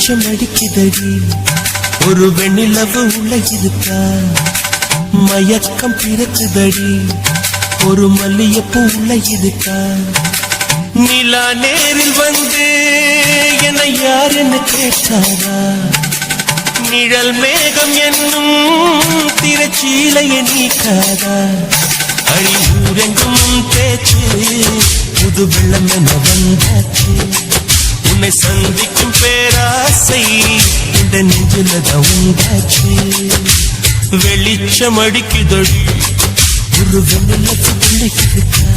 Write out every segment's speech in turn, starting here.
வெளிச்சம் அடிக்குதடி ஒரு வெண்ணிலவு உள்ள இருக்கா மயக்கம் பிறக்குதடி ஒரு மல்லியப்பூ உள்ள இருக்கா நிலா நேரில் வந்து என்னை யார் என்ன கேட்டாரா நிழல் மேகம் என்னும் திரைச்சீலையை நீக்காதா அழிவூரெங்கும் பேச்சு புது வெள்ளம் என வந்தாச்சு உன்னை சந்திக்கும் பேராசை இந்த நெஞ்சிலதான் உண்டாச்சு வெளிச்சம் அடிக்குதடி ஒரு வெண்ணிலத்துக்குள்ள இருக்கா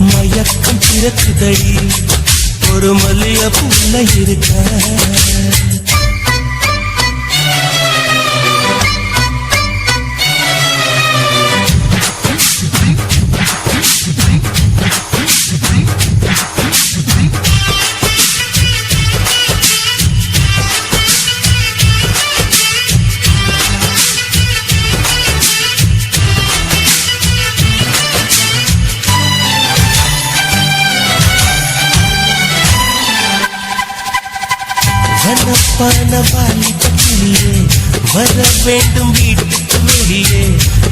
மயக்கம் பிறக்குதடி ஒரு மல்லியப்பூ உள்ள இருக்கா வனப்பானவாலியே வர வேண்டும் வீட்டுக்கு வெளியே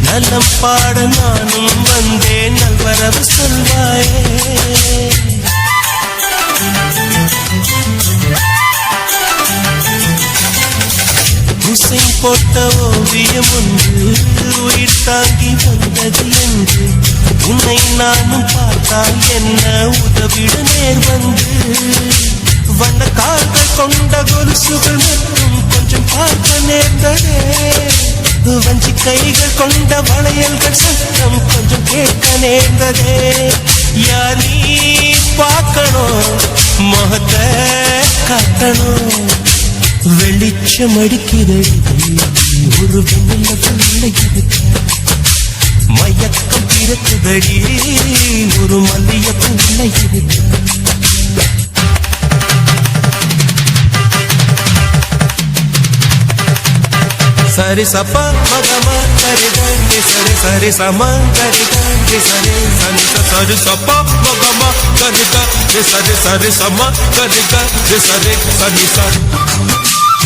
நலம் பாட நானும் வந்தேன் நல்வரவு சொல்வாயே உசை போட்ட ஓவியம் ஒன்று உயிர் தாங்கி வந்தது என்று உன்னை நானும் பார்த்தால் என்ன உதவிட நேர் வந்து வண்ண கால்கள் கொண்ட கொலுசுகள் மற்றும் கொஞ்சம் பார்க்க நேர்ந்ததே வஞ்சி கைகள் கொண்ட வளையல்கள் சத்தம் கொஞ்சம் கேட்க நேர்ந்ததே யார் நீ பார்க்கணும் முகத்தை காட்டணும் வெளிச்சம் அடிக்கிறது ஒரு வெண்ணிலவுள்ள இருக்கா மயக்கம் பிறக்குதடி ஒரு மல்லியப்பூ உள்ள இருக்கா சரி சப்பா மகமா கரிதே சரி சரி சமா கரிதே சரி சனி சரி சப்பா மகமா கரிதே சரி சரி சமா கரிதே சரி சனி சரி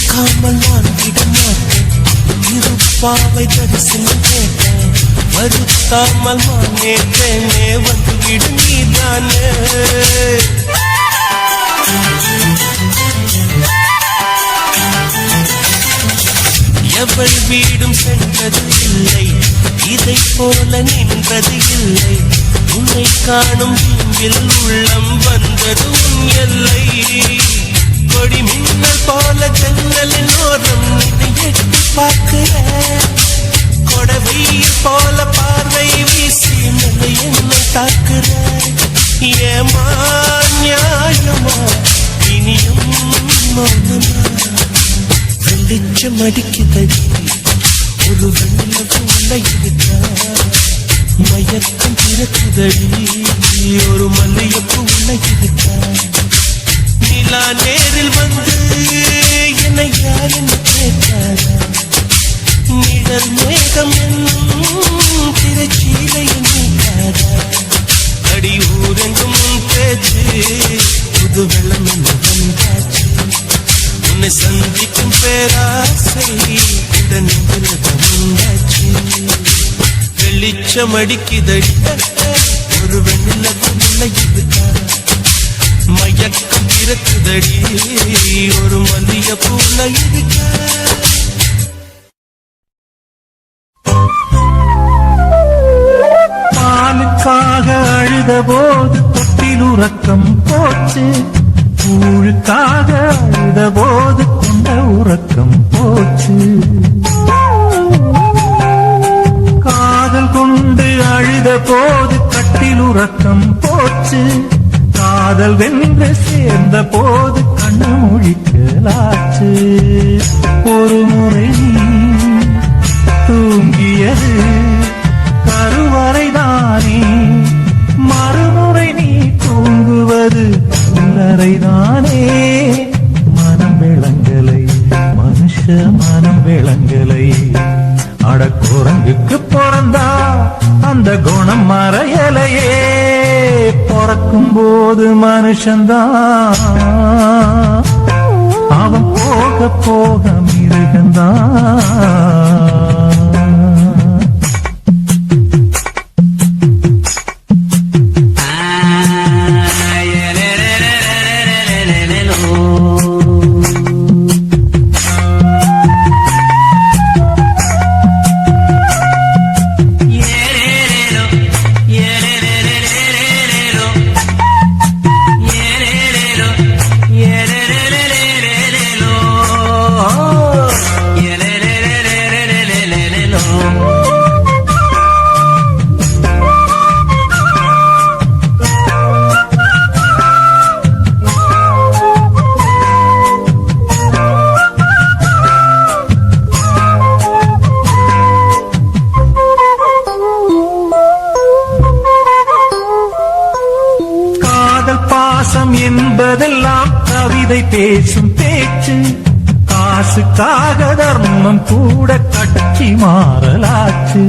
காமல் நான் விட மாட்டேன் இருப்பாவை தரிசனம் கேட்டேன் வருத்தாமல் மானே தேனே வந்து விடு நீதானே எவள் வீடும் சென்றது இல்லை இதை போல நின்றது இல்லை உன்னை காணும் வீம்பில் உள்ளம் வந்தது உன் எல்லை கொடி மின்னல் போல ஜன்னலின் ஓரம் நின்று எட்டி பார்க்கிற கொடவையில் போல பார்வை வீசி நிலை என்னை தாக்குற ஏமா நியாயமா இனியும் மௌனமா வெளிச்சம் அடிக்குதடி ஒரு வெண்ணிலவு உள்ள இருக்கா மயக்கம் பிறக்குதடி ஒரு மல்லியப்பூ உள்ள இருக்கா நிலா நேரில் வந்து என்னை யார் என்ன கேட்டாரா நிழல் மேகம் என்னும் திரைச்சீலை நீக்காதா அடி ஊரெங்கும் பேச்சு புது வெள்ளம் என்ன வந்தாச்சு உன்னை சந்திக்கும் பேராசை இந்த நெஞ்சில் உண்டாச்சு வெளிச்சம் அடிக்குதடி ஒரு வெண்ணிலவு உள்ள இருக்கா மயக்கம் பிறக்குதடி ஒரு மல்லியப்பூ உள்ள இருக்கா பாலுக்காக அழுத போது தொட்டில் உறக்கம் போச்சு கூழுக்காக அழுத போது கொண்ட உறக்கம் போச்சு காதல் கொண்டு அழுத போது கட்டில் உறக்கம் போச்சு காதல் வென்று சேர்ந்த போது கண்ணு முழிக்கலாச்சு ஒரு முறை தூங்கியது கருவறைதானே மறுமுறை நீ தூங்குவது கல்லறைதான் மனம் விளங்கலை. அட குரங்குக்கு பிறந்தா அந்த குணம் மறையலையே. பிறக்கும் போது மனுஷன்தான், அவன் போக போக மிருகந்தான். என்பதெல்லாம் கவிதை பேசும் பேச்சு. காசுக்காக தர்மம் கூட கட்சி மாறலாச்சு.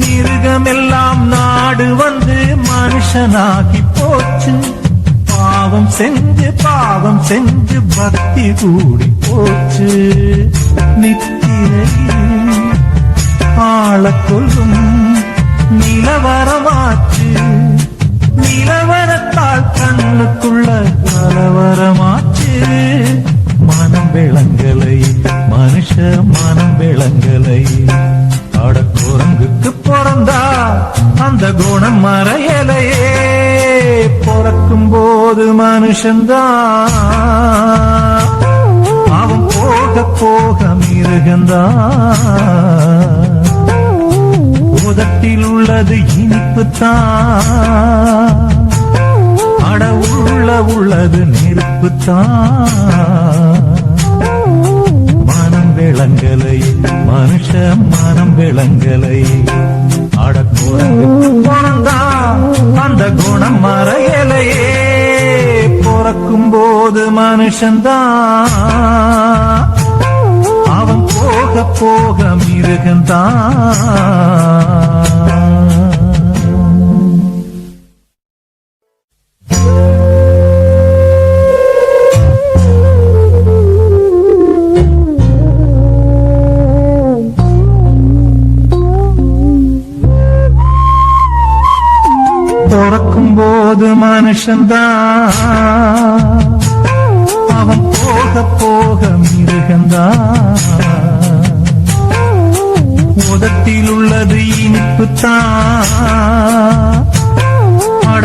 மிருகமெல்லாம் நாடு வந்து மனுஷனாகி போச்சு. பாவம் செஞ்சு பக்தி கூடி போச்சு. நித்திரையில் ஆள கொள்ளும் நிலவரமாச்சு. நிலவரத்தால் கண்ணுக்குள்ள கலவரமாச்சு. மனம் விளங்கலை, மனுஷ மனம் விளங்கலை. அட குரங்குக்கு பிறந்தா அந்த குணம் மறையலையே. பிறக்கும் போது மனுஷன்தான், அவன் போக போக மிருகந்தான். உதட்டில் உள்ளது இனிப்புத்தான், அட உள்ளது நெருப்புத்தான். மனம் விளங்கலை, மனுஷ மனம் விளங்கலை. அட குரங்குக்கு பிறந்தா அந்த குணம் மறையலையே. பிறக்கும் போது மனுஷன்தான், அவன் போக போக மிருகந்தான். பிறக்கும் போது மனுஷன்தான், அவன் போக போக மிருகந்தான். உதட்டில் உள்ளது இனிப்புத்தான், அட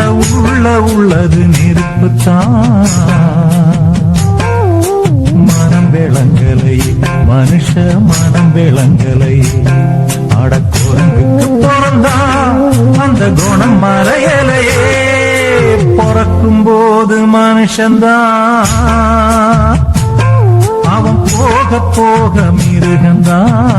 உள்ளது நெருப்புத்தான். மனம் விளங்கலை, மனுஷ மனம் விளங்கலை. அட குரங்குக்கு பிறந்தா அந்த குணம் மறையலையே. பிறக்கும் போது மனுஷன்தான், அவன் போக போக மிருகந்தான்.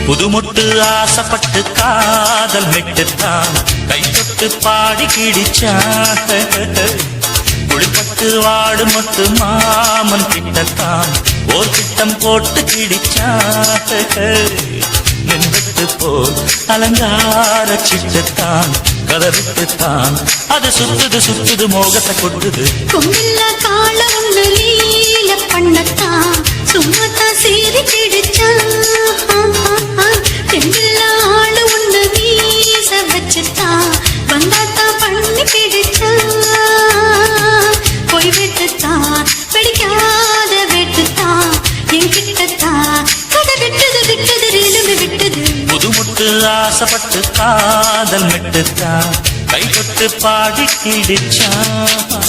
புதுமுட்டு ஆசைப்பட்டு காதல் மெட்டுத்தான் கை தொட்டு பாடி கிடிச்சான். குளிப்பட்டு வாடு மொட்டு மாமன் கிட்டத்தான் ஓர் திட்டம் போட்டு கிடிச்சான். மின்வெட்டு போல் அலங்கார சிட்டுத்தான் கதவிட்டுத்தான் அது சுத்துது சுத்துது மோகத்தை கொட்டுது. கொம்பில்ல கால ஒண்ணு லீல பண்ணத்தான் சும்மாத்தான் சீறி கிடிச்சான். தெம்பில்ல ஆளு ஒண்ணு வீச வச்சுத்தான் வந்தாத்தான் பண்ணி கிடிச்சான். போய் வெட்டுத்தான் பிடிக்காத வெட்டுத்தான் என்கிட்டத்தான் கதை விட்டது விட்டது ரெலும்பு விட்டது. புதுமுட்டு ஆசைப்பட்டு காதல் மெட்டுத்தான் கைப்பட்டு பாடி கிடிச்சான்.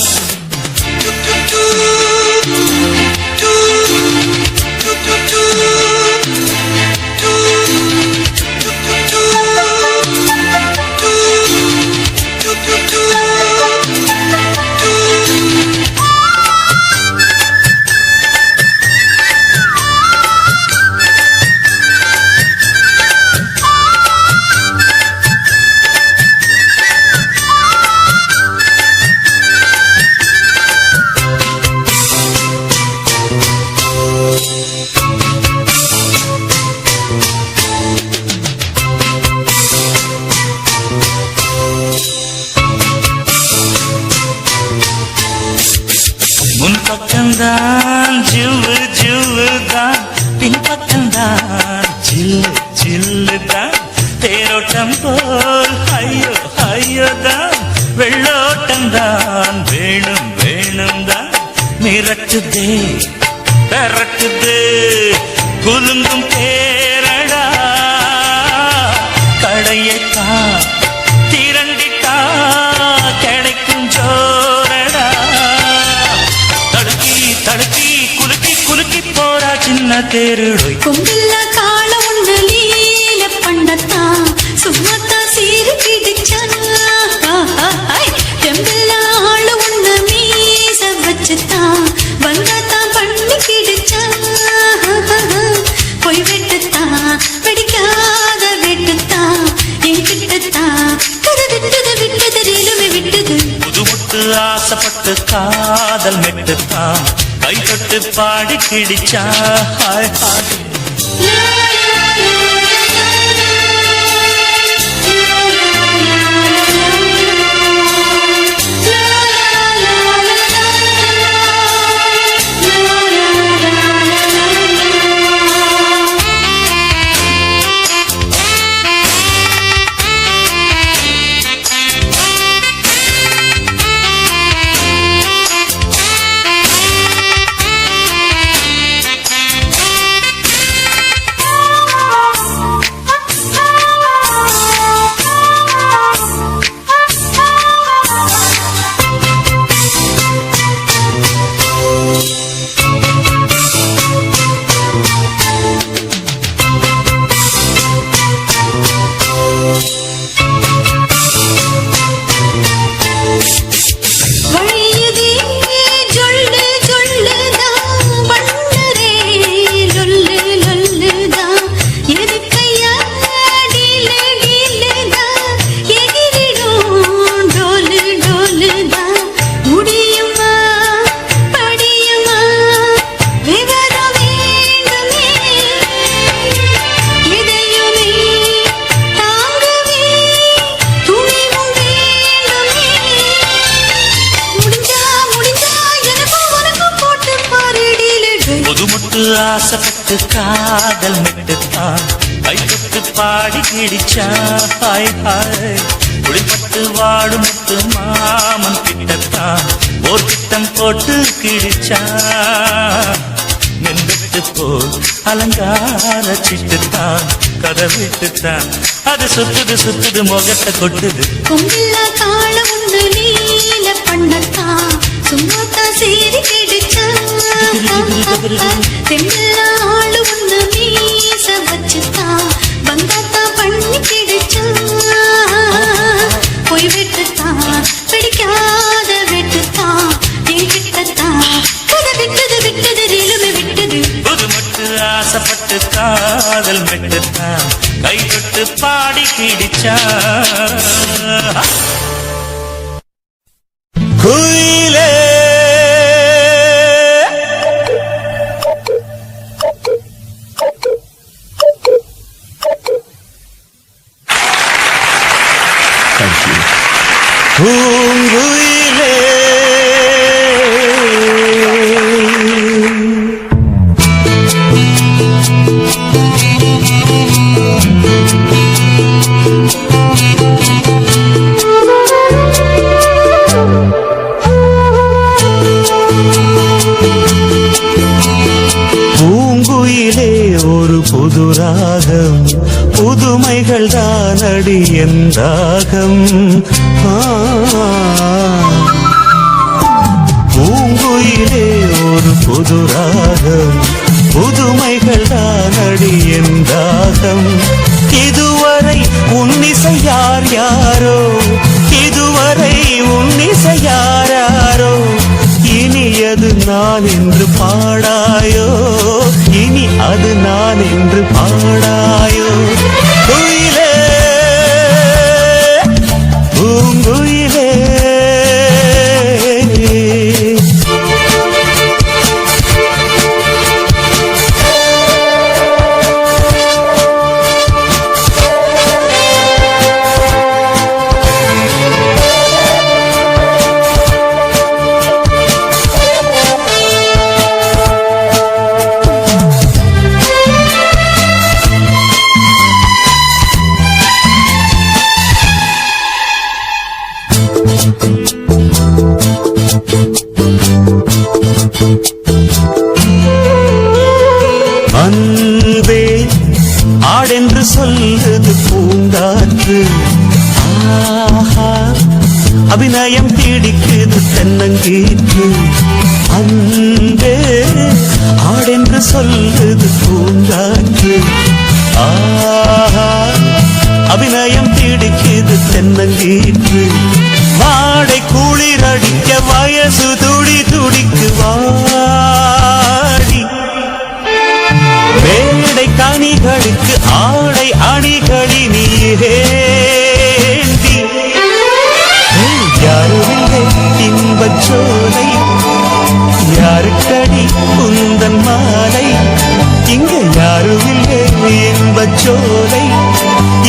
முன்பக்கம்தான் ஜிவ்வு ஜிவ்வுதான் பின்பக்கம்தான் ஜில்லு ஜில்லுதான் தேரோட்டம் போல் ஐயோ ஐயோதான் வெள்ளோட்டம்தான் வேணும் வேணும் தான் மிரட்டுதே பெரட்டுதே குலுங்கும் தேரடா கடையைத்தான் திரண்டிட்டா கிடைக்கும் ஜோரடா தடுக்கி குலுக்கி குலுக்கி போறா சின்ன தேருடோய். கொம்பில்ல கால ஒண்ணு லீல பண்ணத்தான் சும்மாத்தான் சீறி கிடிச்சான். தெம்பில்ல ஆளு ஒண்ணு மீச வச்சுத்தான் வந்தாத்தான் பண்ணி கிடிச்சான். போய் வெட்டுத்தான் பிடிக்காத வெட்டுத்தான் என்கிட்டத்தான் கதை விட்டது விட்டது ரெலும்பு விட்டது. புதுமுட்டு ஆசைப்பட்டு காதல் மெட்டுத்தான் கைப்பட்டு பாடி கிடிச்சா. ஹாய் ஹாய் ஆசைப்பட்டு காதல் மெட்டுத்தான் கைப்பட்டு பாடி கிடிச்சா. ஹாய் ஹாய் குடிப்பட்டு வாடும் முத்து மாமன் கிட்டத்தான் ஓர் திட்டம் போட்டு கிடிச்சா. மின்வெட்டு போல் அலங்கார சிட்டுத்தான் கதவிட்டுத்தான் அது சுத்துது சுத்துது முகத்தை கொட்டுது. கொம்பில்ல கால ஒண்ணு லீல பண்ணத்தான் சும்மாத்தான் சீறி கிடிச்சான். தெம்பில்ல ஆளு ஒண்ணு மீச வச்சுத்தான் வந்தாத்தான் பண்ணி கிடிச்சான். போய் வெட்டுத்தான் பிடிக்காத வெட்டுத்தான் என்கிட்டத்தான் கதை விட்டது விட்டது ரெலும்பு விட்டது. புதுமுட்டு ஆசைப்பட்டு காதல் மெட்டுத்தான் கைப்பட்டு பாடி கிடிச்சா. குயிலே ராகம் புதுமைகள் தானடி என் ராகம் பூங்குயிலே ஒரு புது ராகம் புதுமைகள் தானடி என் ராகம் இதுவரை உன்னிசை யார் யாரோ இதுவரை உன்னிசை யாரோ இனி அது நான் என்று பாடாயோ இனி அது நான் என்று பாடாயோ குயிலே பூங்குயிலே அன்பே ஆடென்று சொல்லுது பூங்காற்று ஆஹா அபிநயம் பிடிக்குது தென்னங்கீற்று அன்பே ஆடென்று சொல்லுது பூங்காற்று ஆஹா அபிநயம் பிடிக்குது தென்னங்கீற்று வாடை குளிரடிக்க வயசு துடி துடிக்கு வாடி வேடை கனிகளுக்கு ஆடை அணிகளி நீரேண்டி யாருமில்லை இன்பச் சோலை யாருக்கடி குந்தன் மாலை இங்க யாருமில்லை இன்பச் சோலை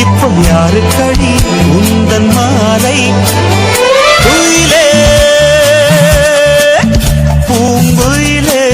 இப்போ யாருக்கடி குந்தன் மாலை குயிலே பூங்குயிலே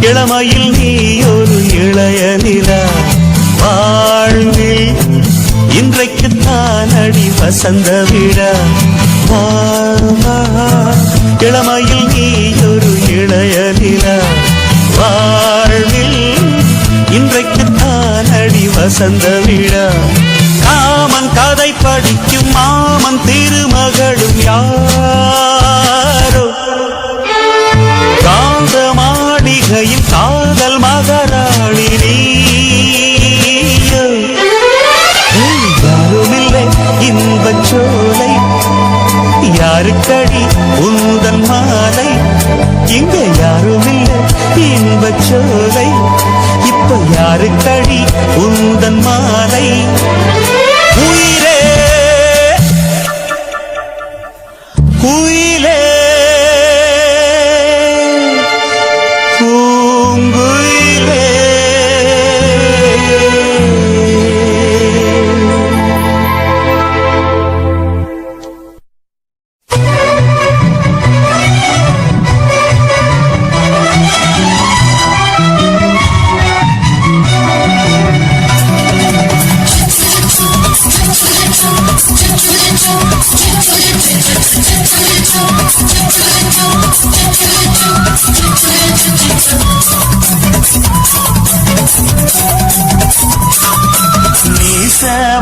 இளமையில் நீ ஒரு இளைய நிலா வாழ்வில் இன்றைக்கு தானடி வசந்த விழா இளமையில் நீ ஒரு இளைய நிலா வாழ்வில் இன்றைக்கு தானடி வசந்த விழா காமன் கதை படிக்கும் மாமன் திருமகளும் யாரோ காந்த மாளிகையில் காதல் மகராணி நீயோ யாருமில்லை இன்பச் சோலை யாருக்கடி உந்தன் மாலை இங்க யாருமில்லை இன்பச் சோலை இப்ப யாருக்கடி உந்தன் மாலை உயிரே குயிலே பூங்குயிலே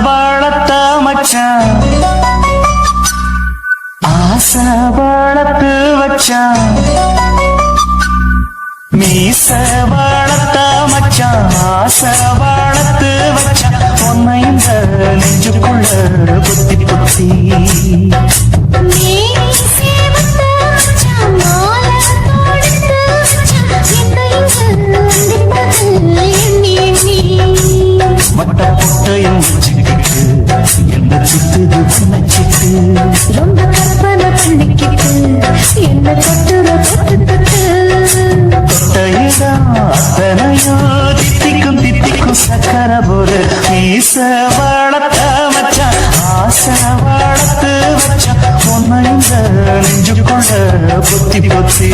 வளர்த்த மச்சான் ஆசை வளர்த்து வச்சான் மீச வளர்த்த மச்சான் ஆசை வளர்த்து வச்சான் பொன்னை இந்த நெஞ்சுக்குள்ள புத்தி புத்தி மட்ட பொட்டையும் வச்சுக்கிட்டு என்ன சுத்துது ரொம்ப கற்பனை பண்ணிக்கிட்டு என்ன தொட்டுற தொட்டு தொட்டையிடம் அத்தனையோ தித்திக்கும் தித்திக்கும் சக்கர போல மீச வளர்த்த மச்சான் ஆசை வளர்த்து வச்சான் உன்னை இந்த நெஞ்சு கொண்ட பொத்தி பொத்தி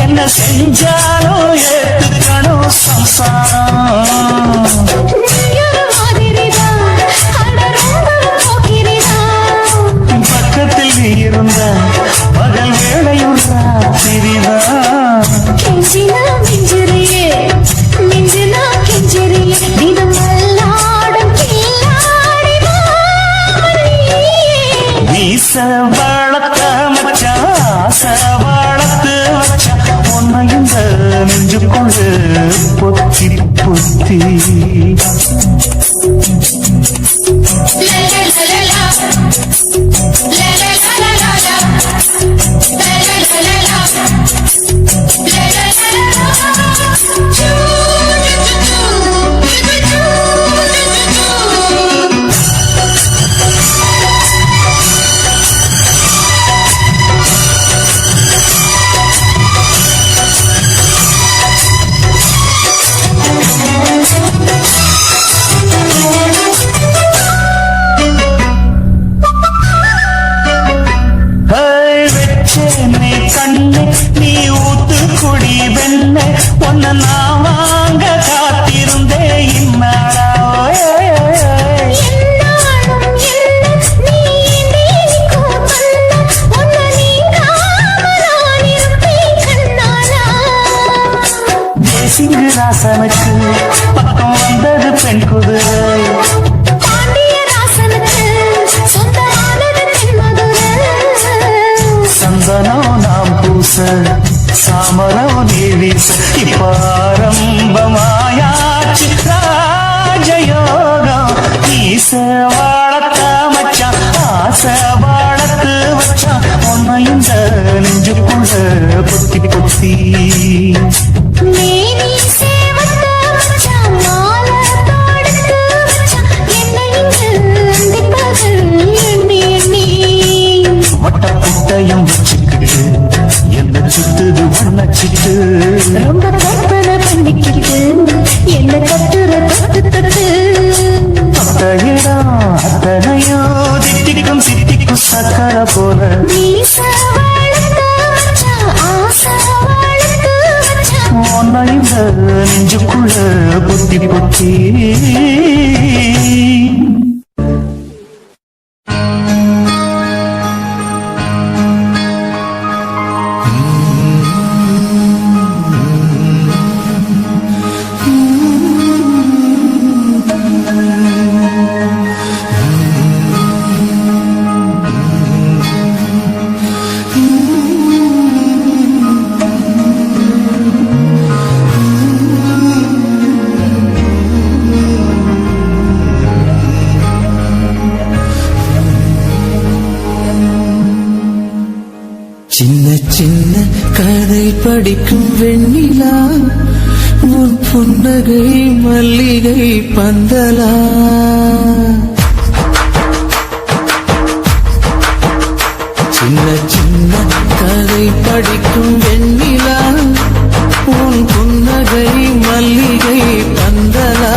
என்ன செஞ்சாலும் ஏத்துக்கணும் சம்சாரம் பக்கத்தில் நீ இருந்த பகல் வேளையும் ராத்திரிதான் மீச வளர்த்த மச்சான் ஆசை வளர்த்து வச்சான் உன்னை இந்த நெஞ்சு கொண்டு பொத்தி பொத்தி நீ ஊத்து குடி வெண்ண ஒன்ன நான் வாங்க காத்திருந்தே இன்னாடா தேசிங்கராசனுக்கு பக்கம் வந்தது பெண் குதிரை சந்தனம் நாம் பூச சாமரம் நீ வீச இப்ப ஆரம்பமாயாச்சு ராஜயோகம் ஈச வளர்த்த மச்சான் ஆசை வளர்த்து வச்சான் உன்னை இந்த நெஞ்சுக்குள்ள பொத்தி பொத்தி வட்டப்புட்டையும் வச்சுக்கிட்டு என்ன சுத்துது வண்ணச்சிட்டு ரொம்ப கற்பனை பண்ணிக்கிட்டு என்ன தொட்டுற தொட்டு தொட்டையிடம் அத்தனையோ தித்திக்கும் தித்திக்கும் சக்கர போல உன்னை இந்த நெஞ்சுக்குள்ள பொத்தி பொத்தி சின்ன சின்ன கதை படிக்கும் வெண்ணிலா உன் புன்னகை மல்லிகை பந்தலா சின்ன சின்ன கதை படிக்கும் வெண்ணிலா உன் புன்னகை மல்லிகை பந்தலா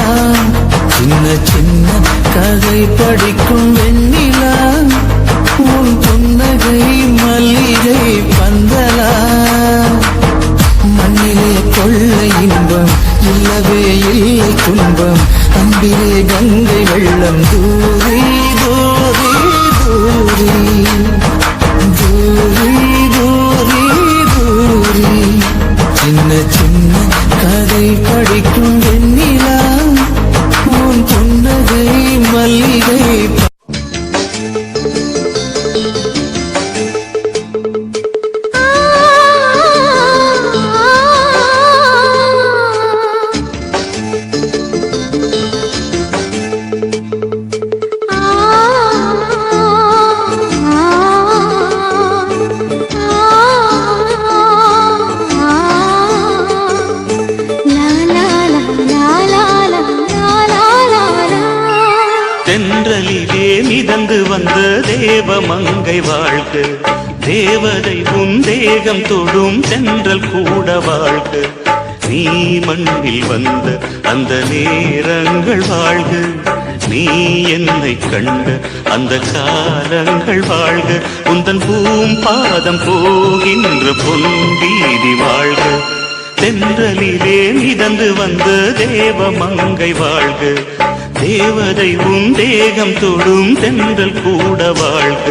காட்டிலே கங்கை வெள்ளம் தூரி தூரி தூரி தூரி தூரி தூரி சின்ன சின்ன கதை படிக்கும் வெண்ணிலா உன் புன்னகை மல்லிகை தென்றலிலே மிதந்து வந்த தேவ மங்கை வாழ்க தேவதை உன் தேகம் தொடும் தென்றல் கூட வாழ்க நீ மண்ணில் வந்த அந்த நேரங்கள் வாழ்க நீ என்னை கண்ட அந்த காலங்கள் வாழ்க உந்தன் பாதம் போகின்ற பொன் வீதி வாழ்க தென்றலிலே மிதந்து வந்த தேவ மங்கை வாழ்க தேவதை உன் தேகம் தொடும் தென்றல் கூட வாழ்க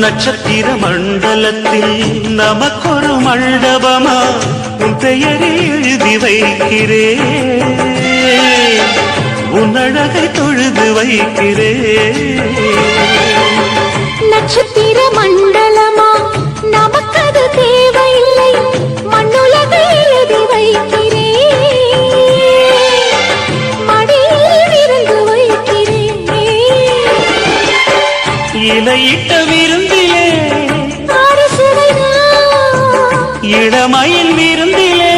நட்சத்திர மண்டலத்தில் நமக்கொரு மண்டபமா உன் பெயரை எழுதி வைக்கிறேன் உன் அழகை தொழுது வைக்கிறேன் நட்சத்திர மண்டலமா நமக்கது தேவையில்லை மண்ணுலகை எழுதி வைக்கிறேன் மடியில் இருந்து வைக்கிறேன் இலையிட்ட விருந்திலே இளமயில் விருந்திலே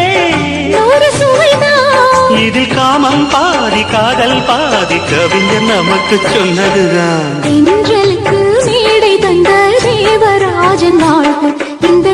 இதில் காமம் பாதி காதல் பாதி கவிஞர் நமக்கு சொன்னதுதான் தென்றலுக்கு மேடை தந்த தேவராஜன் வாழ்க இந்த